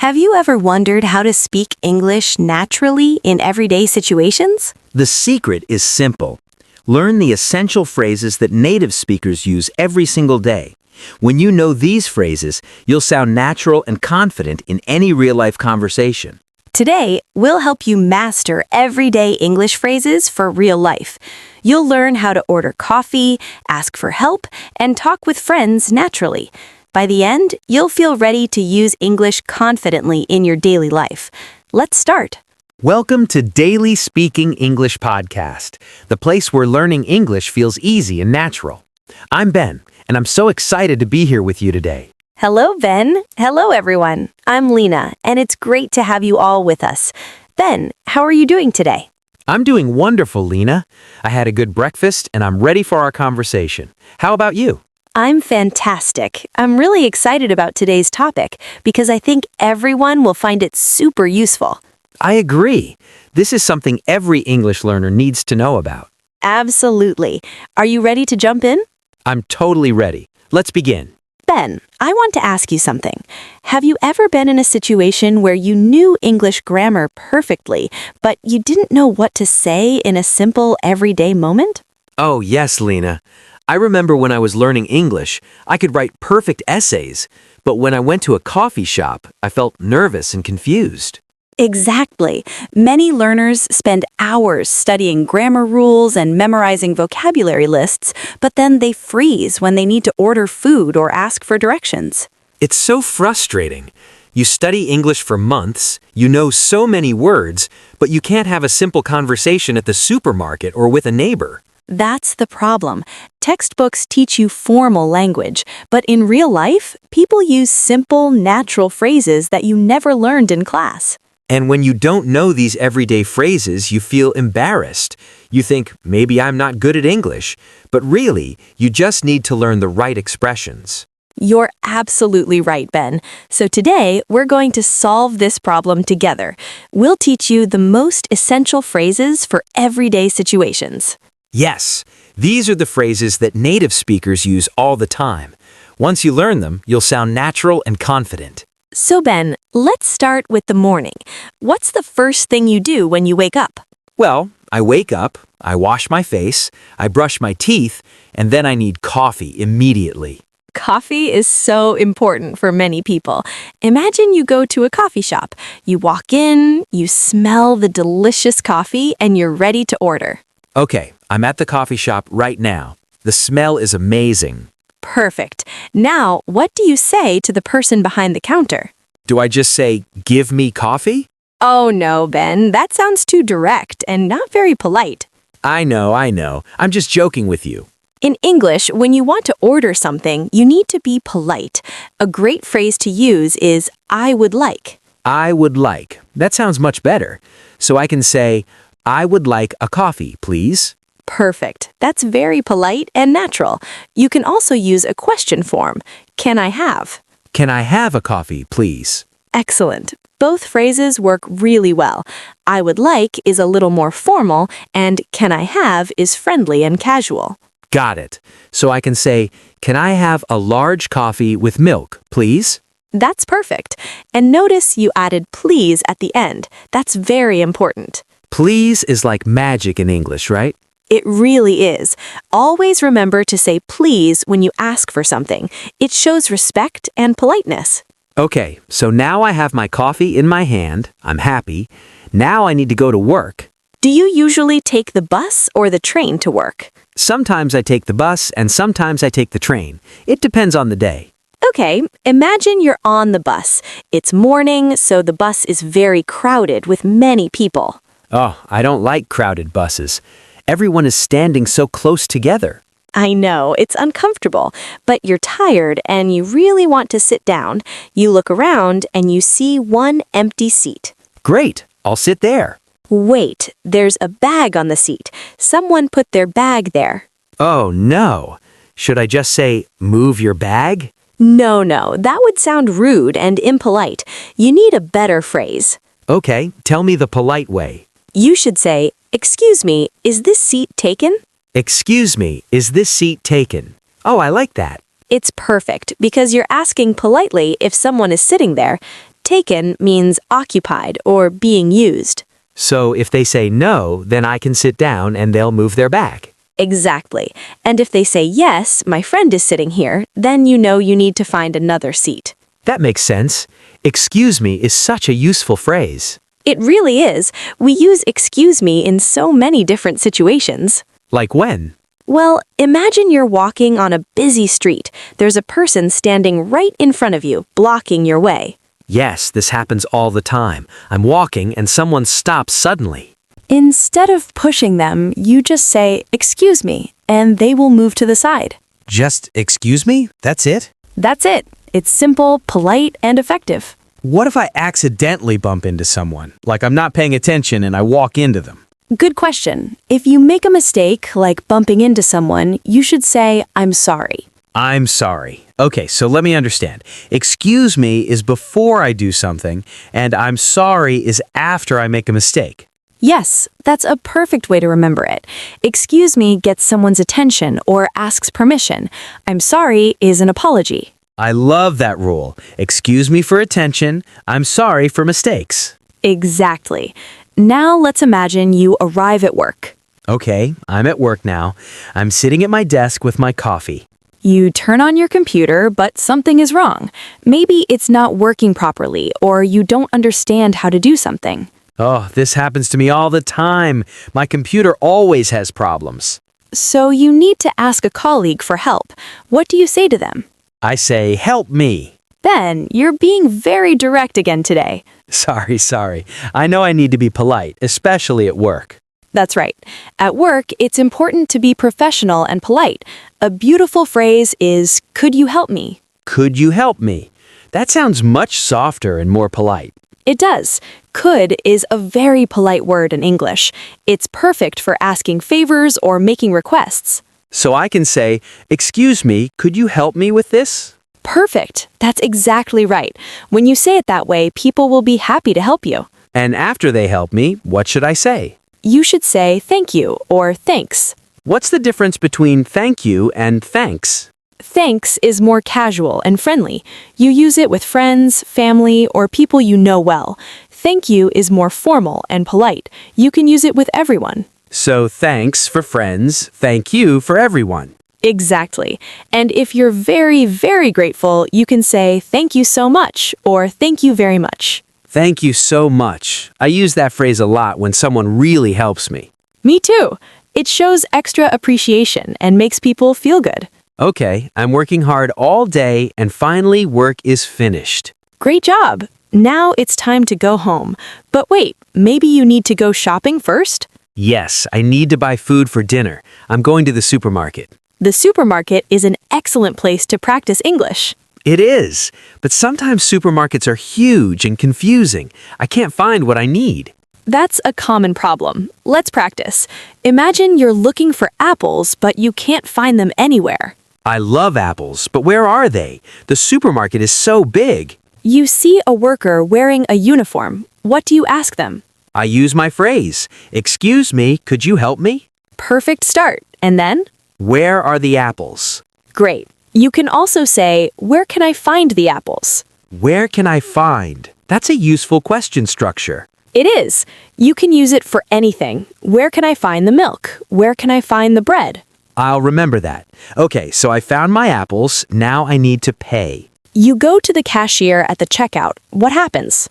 Have you ever wondered how to speak English naturally in everyday situations? The secret is simple. Learn the essential phrases that native speakers use every single day. When you know these phrases, you'll sound natural and confident in any real-life conversation. Today, we'll help you master everyday English phrases for real life. You'll learn how to order coffee, ask for help, and talk with friends naturally. By the end, you'll feel ready to use English confidently in your daily life. Let's start. Welcome to Daily Speaking English Podcast, the place where learning English feels easy and natural. I'm Ben, and I'm so excited to be here with you today. Hello, Ben. Hello, everyone. I'm Lena, and it's great to have you all with us. Ben, how are you doing today? I'm doing wonderful, Lena. I had a good breakfast, and I'm ready for our conversation. How about you? I'm fantastic. I'm really excited about today's topic because I think everyone will find it super useful. I agree. This is something every English learner needs to know about. Absolutely. Are you ready to jump in? I'm totally ready. Let's begin. Ben, I want to ask you something. Have you ever been in a situation where you knew English grammar perfectly, but you didn't know what to say in a simple, everyday moment? Oh, yes, Lena. I remember when I was learning English, I could write perfect essays, but when I went to a coffee shop, I felt nervous and confused. Exactly. Many learners spend hours studying grammar rules and memorizing vocabulary lists, but then they freeze when they need to order food or ask for directions. It's so frustrating. You study English for months, you know so many words, but you can't have a simple conversation at the supermarket or with a neighbor. That's the problem. Textbooks teach you formal language, but in real life, people use simple, natural phrases that you never learned in class. And when you don't know these everyday phrases, you feel embarrassed. You think, maybe I'm not good at English, but really, you just need to learn the right expressions. You're absolutely right, Ben. So today, we're going to solve this problem together. We'll teach you the most essential phrases for everyday situations. Yes, these are the phrases that native speakers use all the time. Once you learn them, you'll sound natural and confident. So Ben, let's start with the morning. What's the first thing you do when you wake up? Well, I wake up, I wash my face, I brush my teeth, and then I need coffee immediately. Coffee is so important for many people. Imagine you go to a coffee shop. You walk in, you smell the delicious coffee, and you're ready to order. Okay, I'm at the coffee shop right now. The smell is amazing. Perfect. Now, what do you say to the person behind the counter? Do I just say, "Give me coffee"? Oh no, Ben, that sounds too direct and not very polite. I know. I'm just joking with you. In English, when you want to order something, you need to be polite. A great phrase to use is, I would like. I would like. That sounds much better. So I can say, I would like a coffee, please. Perfect. That's very polite and natural. You can also use a question form. Can I have? Can I have a coffee, please? Excellent. Both phrases work really well. I would like is a little more formal, and can I have is friendly and casual. Got it. So I can say, can I have a large coffee with milk, please? That's perfect. And notice you added please at the end. That's very important. Please is like magic in English, right? It really is. Always remember to say please when you ask for something. It shows respect and politeness. Okay, so now I have my coffee in my hand. I'm happy. Now I need to go to work. Do you usually take the bus or the train to work? Sometimes I take the bus and sometimes I take the train. It depends on the day. Okay, imagine you're on the bus. It's morning, so the bus is very crowded with many people. Oh, I don't like crowded buses. Everyone is standing so close together. I know, it's uncomfortable, but you're tired and you really want to sit down. You look around and you see one empty seat. Great, I'll sit there. Wait, there's a bag on the seat. Someone put their bag there. Oh, no. Should I just say, move your bag? No, that would sound rude and impolite. You need a better phrase. Okay, tell me the polite way. You should say, excuse me, is this seat taken? Excuse me, is this seat taken? Oh, I like that. It's perfect because you're asking politely if someone is sitting there. Taken means occupied or being used. So if they say no, then I can sit down and they'll move their bag. Exactly. And if they say yes, my friend is sitting here, then you know you need to find another seat. That makes sense. Excuse me is such a useful phrase. It really is. We use excuse me in so many different situations. Like when? Well, imagine you're walking on a busy street. There's a person standing right in front of you, blocking your way. Yes, this happens all the time. I'm walking and someone stops suddenly. Instead of pushing them, you just say, "Excuse me," and they will move to the side. Just excuse me? That's it? That's it. It's simple, polite, and effective. What if I accidentally bump into someone? Like I'm not paying attention and I walk into them? Good question. If you make a mistake, like bumping into someone, you should say, "I'm sorry." I'm sorry. Okay, so let me understand. Excuse me is before I do something, and I'm sorry is after I make a mistake. Yes, that's a perfect way to remember it. Excuse me gets someone's attention or asks permission. I'm sorry is an apology. I love that rule. Excuse me for attention. I'm sorry for mistakes. Exactly. Now let's imagine you arrive at work. Okay, I'm at work now. I'm sitting at my desk with my coffee. You turn on your computer, but something is wrong. Maybe it's not working properly, or you don't understand how to do something. Oh, this happens to me all the time. My computer always has problems. So you need to ask a colleague for help. What do you say to them? I say, help me. Ben, you're being very direct again today. Sorry. I know I need to be polite, especially at work. That's right. At work, it's important to be professional and polite. A beautiful phrase is, "Could you help me?" Could you help me? That sounds much softer and more polite. It does. Could is a very polite word in English. It's perfect for asking favors or making requests. So I can say, excuse me, could you help me with this? Perfect. That's exactly right. When you say it that way, people will be happy to help you. And after they help me, what should I say? You should say thank you or thanks. What's the difference between thank you and thanks? Thanks is more casual and friendly. You use it with friends, family, or people you know well. Thank you is more formal and polite. You can use it with everyone. So thanks for friends, thank you for everyone. Exactly. And if you're very, very grateful, you can say thank you so much or thank you very much. Thank you so much. I use that phrase a lot when someone really helps me. Me too. It shows extra appreciation and makes people feel good. Okay, I'm working hard all day and finally work is finished. Great job. Now it's time to go home. But wait, maybe you need to go shopping first? Yes, I need to buy food for dinner. I'm going to the supermarket. The supermarket is an excellent place to practice English. It is, but sometimes supermarkets are huge and confusing. I can't find what I need. That's a common problem. Let's practice. Imagine you're looking for apples, but you can't find them anywhere. I love apples, but where are they? The supermarket is so big. You see a worker wearing a uniform. What do you ask them? I use my phrase, excuse me, could you help me? Perfect start. And then? Where are the apples? Great. You can also say, where can I find the apples? Where can I find? That's a useful question structure. It is. You can use it for anything. Where can I find the milk? Where can I find the bread? I'll remember that. Okay, so I found my apples. Now I need to pay. You go to the cashier at the checkout. What happens?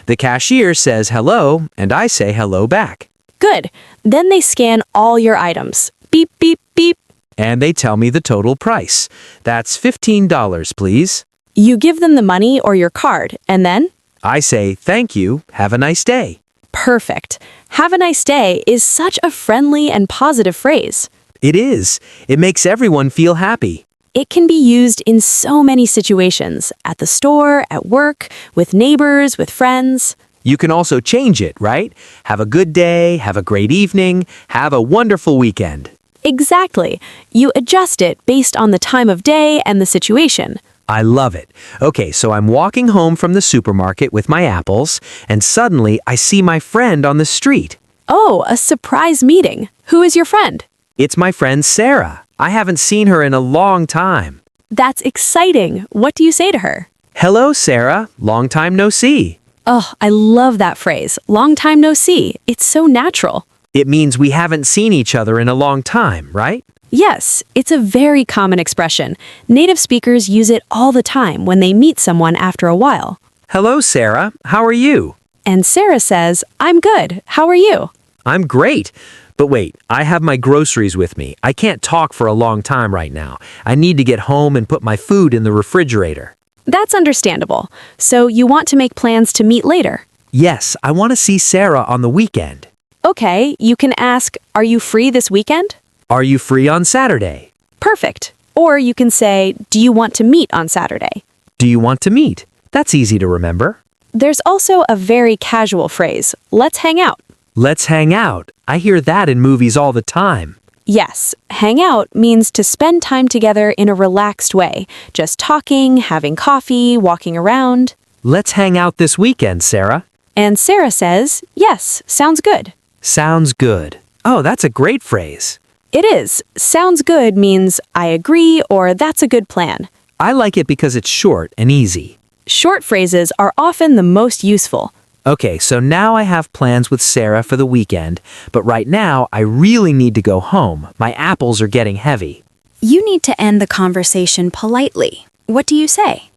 The cashier says hello, and I say hello back. Good. Then they scan all your items. Beep, beep, beep. And they tell me the total price. That's $15, please. You give them the money or your card, and then? I say, thank you, have a nice day. Perfect. Have a nice day is such a friendly and positive phrase. It is. It makes everyone feel happy. It can be used in so many situations, at the store, at work, with neighbors, with friends. You can also change it, right? Have a good day, have a great evening, have a wonderful weekend. Exactly. You adjust it based on the time of day and the situation. I love it. Okay, so I'm walking home from the supermarket with my apples, and suddenly I see my friend on the street. Oh, a surprise meeting. Who is your friend? It's my friend Sarah. I haven't seen her in a long time. That's exciting. What do you say to her? Hello, Sarah. Long time no see. Oh, I love that phrase. Long time no see. It's so natural. It means we haven't seen each other in a long time, right? Yes, it's a very common expression. Native speakers use it all the time when they meet someone after a while. Hello, Sarah. How are you? And Sarah says, I'm good. How are you? I'm great. But wait, I have my groceries with me. I can't talk for a long time right now. I need to get home and put my food in the refrigerator. That's understandable. So you want to make plans to meet later? Yes, I want to see Sarah on the weekend. Okay, you can ask, are you free this weekend? Are you free on Saturday? Perfect. Or you can say, do you want to meet on Saturday? Do you want to meet? That's easy to remember. There's also a very casual phrase, let's hang out. Let's hang out. I hear that in movies all the time. Yes, hang out means to spend time together in a relaxed way, just talking, having coffee, walking around. Let's hang out this weekend, Sarah. And Sarah says, yes, sounds good. Sounds good. Oh, that's a great phrase. It is. Sounds good means I agree or that's a good plan. I like it because it's short and easy. Short phrases are often the most useful. Okay, so now I have plans with Sarah for the weekend, but right now I really need to go home. My apples are getting heavy. You need to end the conversation politely. What do you say?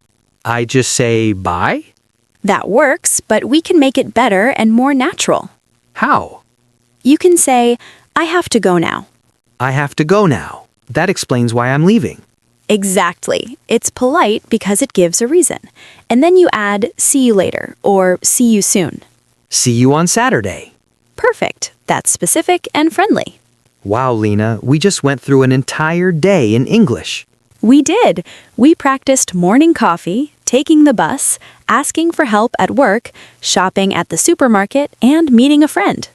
I just say bye? That works, but we can make it better and more natural. How? You can say, I have to go now. I have to go now. That explains why I'm leaving. Exactly. It's polite because it gives a reason. And then you add, see you later, or see you soon. See you on Saturday. Perfect. That's specific and friendly. Wow, Lena, we just went through an entire day in English. We did. We practiced morning coffee, taking the bus, asking for help at work, shopping at the supermarket, and meeting a friend.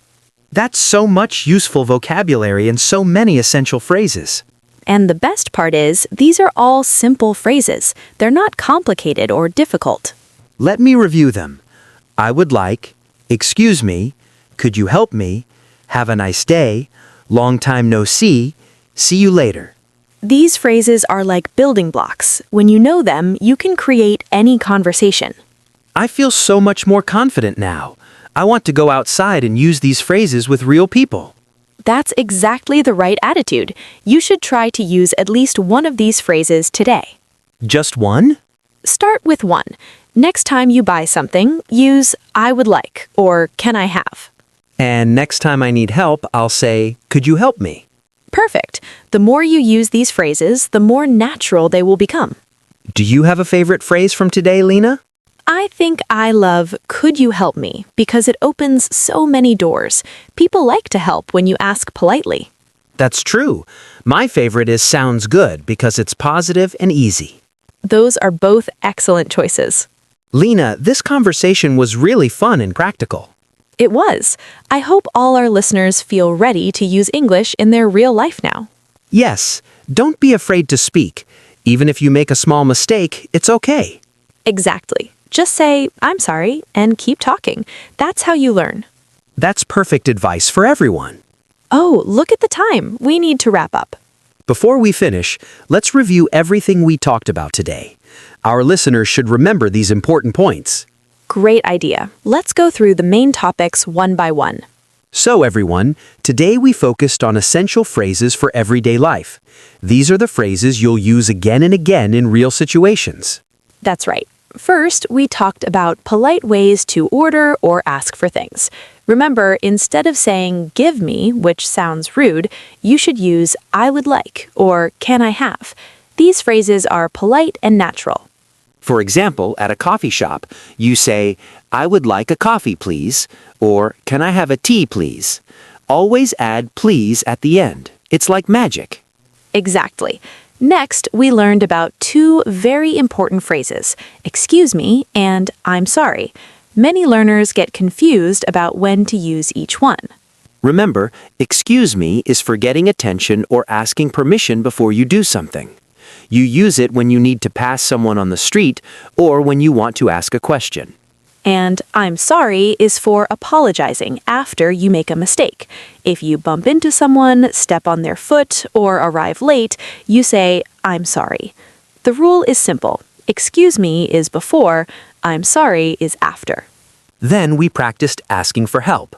That's so much useful vocabulary and so many essential phrases. And the best part is, these are all simple phrases. They're not complicated or difficult. Let me review them. I would like, excuse me, could you help me, have a nice day, long time no see you later. These phrases are like building blocks. When you know them, you can create any conversation. I feel so much more confident now. I want to go outside and use these phrases with real people. That's exactly the right attitude. You should try to use at least one of these phrases today. Just one? Start with one. Next time you buy something, use I would like or can I have. And next time I need help, I'll say, could you help me? Perfect. The more you use these phrases, the more natural they will become. Do you have a favorite phrase from today, Lena? I think I love could you help me because it opens so many doors. People like to help when you ask politely. That's true. My favorite is sounds good because it's positive and easy. Those are both excellent choices. Lena, this conversation was really fun and practical. It was. I hope all our listeners feel ready to use English in their real life now. Yes, don't be afraid to speak. Even if you make a small mistake, it's okay. Exactly. Just say, I'm sorry, and keep talking. That's how you learn. That's perfect advice for everyone. Oh, look at the time. We need to wrap up. Before we finish, let's review everything we talked about today. Our listeners should remember these important points. Great idea. Let's go through the main topics one by one. So everyone, today we focused on essential phrases for everyday life. These are the phrases you'll use again and again in real situations. That's right. First, we talked about polite ways to order or ask for things. Remember, instead of saying give me, which sounds rude, you should use I would like or can I have. These phrases are polite and natural. For example, at a coffee shop, you say, I would like a coffee, please, or can I have a tea, please? Always add please at the end. It's like magic. Exactly. Next, we learned about two very important phrases, excuse me and I'm sorry. Many learners get confused about when to use each one. Remember, excuse me is for getting attention or asking permission before you do something. You use it when you need to pass someone on the street or when you want to ask a question. And I'm sorry is for apologizing after you make a mistake. If you bump into someone, step on their foot, or arrive late, you say, I'm sorry. The rule is simple. Excuse me is before, I'm sorry is after. Then we practiced asking for help.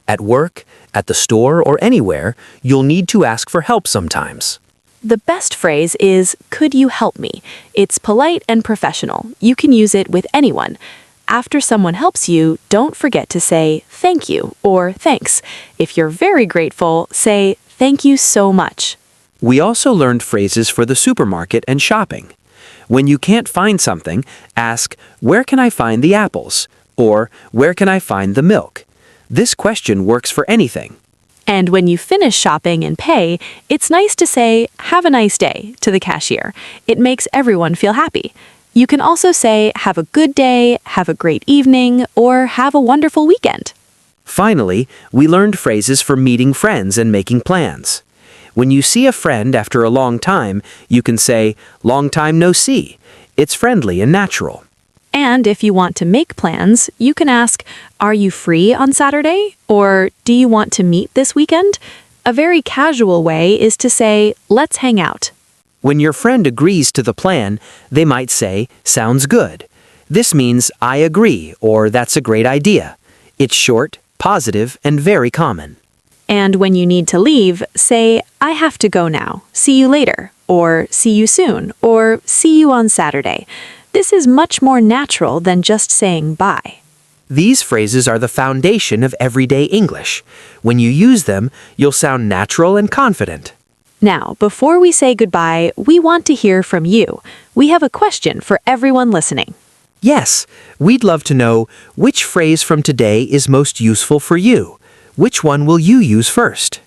At work, at the store, or anywhere, you'll need to ask for help sometimes. The best phrase is, could you help me? It's polite and professional. You can use it with anyone. After someone helps you, don't forget to say thank you or thanks. If you're very grateful, say thank you so much. We also learned phrases for the supermarket and shopping. When you can't find something, ask, where can I find the apples? Or, where can I find the milk? This question works for anything. And when you finish shopping and pay, it's nice to say, have a nice day, to the cashier. It makes everyone feel happy. You can also say, have a good day, have a great evening, or have a wonderful weekend. Finally, we learned phrases for meeting friends and making plans. When you see a friend after a long time, you can say, long time no see. It's friendly and natural. And if you want to make plans, you can ask, are you free on Saturday? Or do you want to meet this weekend? A very casual way is to say, let's hang out. When your friend agrees to the plan, they might say, sounds good. This means I agree or that's a great idea. It's short, positive, and very common. And when you need to leave, say, I have to go now. See you later. Or see you soon. Or see you on Saturday. This is much more natural than just saying bye. These phrases are the foundation of everyday English. When you use them, you'll sound natural and confident. Now, before we say goodbye, we want to hear from you. We have a question for everyone listening. Yes, we'd love to know which phrase from today is most useful for you. Which one will you use first?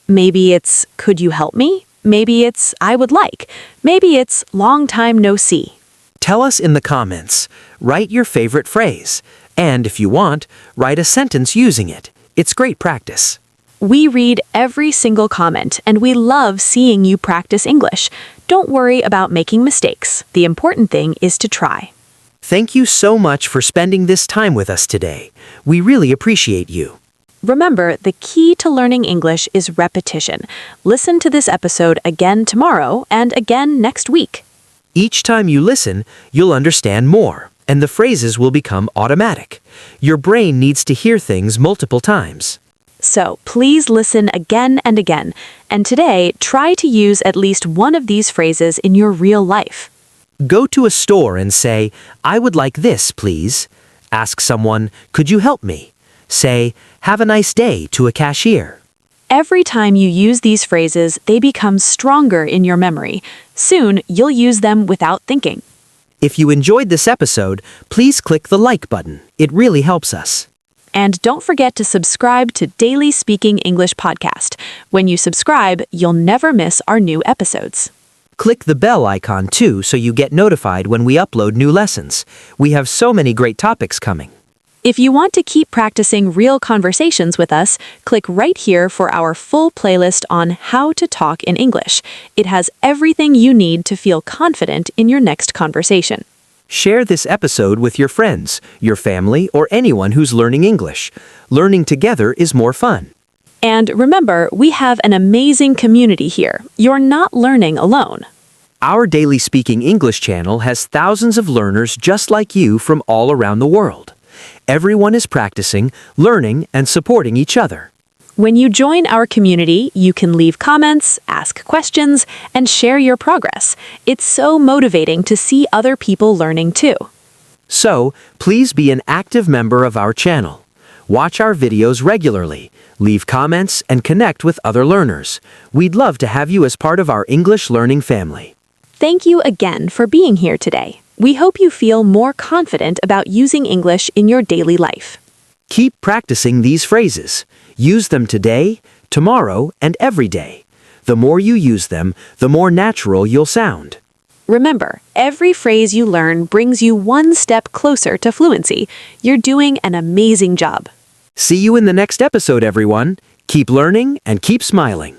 Maybe it's, could you help me? Maybe it's, I would like. Maybe it's, long time no see. Tell us in the comments. Write your favorite phrase. And if you want, write a sentence using it. It's great practice. We read every single comment, and we love seeing you practice English. Don't worry about making mistakes. The important thing is to try. Thank you so much for spending this time with us today. We really appreciate you. Remember, the key to learning English is repetition. Listen to this episode again tomorrow and again next week. Each time you listen, you'll understand more, and the phrases will become automatic. Your brain needs to hear things multiple times. So please listen again and again, and today try to use at least one of these phrases in your real life. Go to a store and say, I would like this, please. Ask someone, could you help me? Say, have a nice day to a cashier. Every time you use these phrases, they become stronger in your memory. Soon, you'll use them without thinking. If you enjoyed this episode, please click the like button. It really helps us. And don't forget to subscribe to Daily Speaking English Podcast. When you subscribe, you'll never miss our new episodes. Click the bell icon too so you get notified when we upload new lessons. We have so many great topics coming. If you want to keep practicing real conversations with us, click right here for our full playlist on how to talk in English. It has everything you need to feel confident in your next conversation. Share this episode with your friends, your family, or anyone who's learning English. Learning together is more fun. And remember, we have an amazing community here. You're not learning alone. Our Daily Speaking English channel has thousands of learners just like you from all around the world. Everyone is practicing, learning, and supporting each other. When you join our community, you can leave comments, ask questions, and share your progress. It's so motivating to see other people learning too. So, please be an active member of our channel. Watch our videos regularly, leave comments, and connect with other learners. We'd love to have you as part of our English learning family. Thank you again for being here today. We hope you feel more confident about using English in your daily life. Keep practicing these phrases. Use them today, tomorrow, and every day. The more you use them, the more natural you'll sound. Remember, every phrase you learn brings you one step closer to fluency. You're doing an amazing job. See you in the next episode, everyone. Keep learning and keep smiling.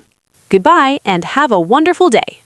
Goodbye and have a wonderful day.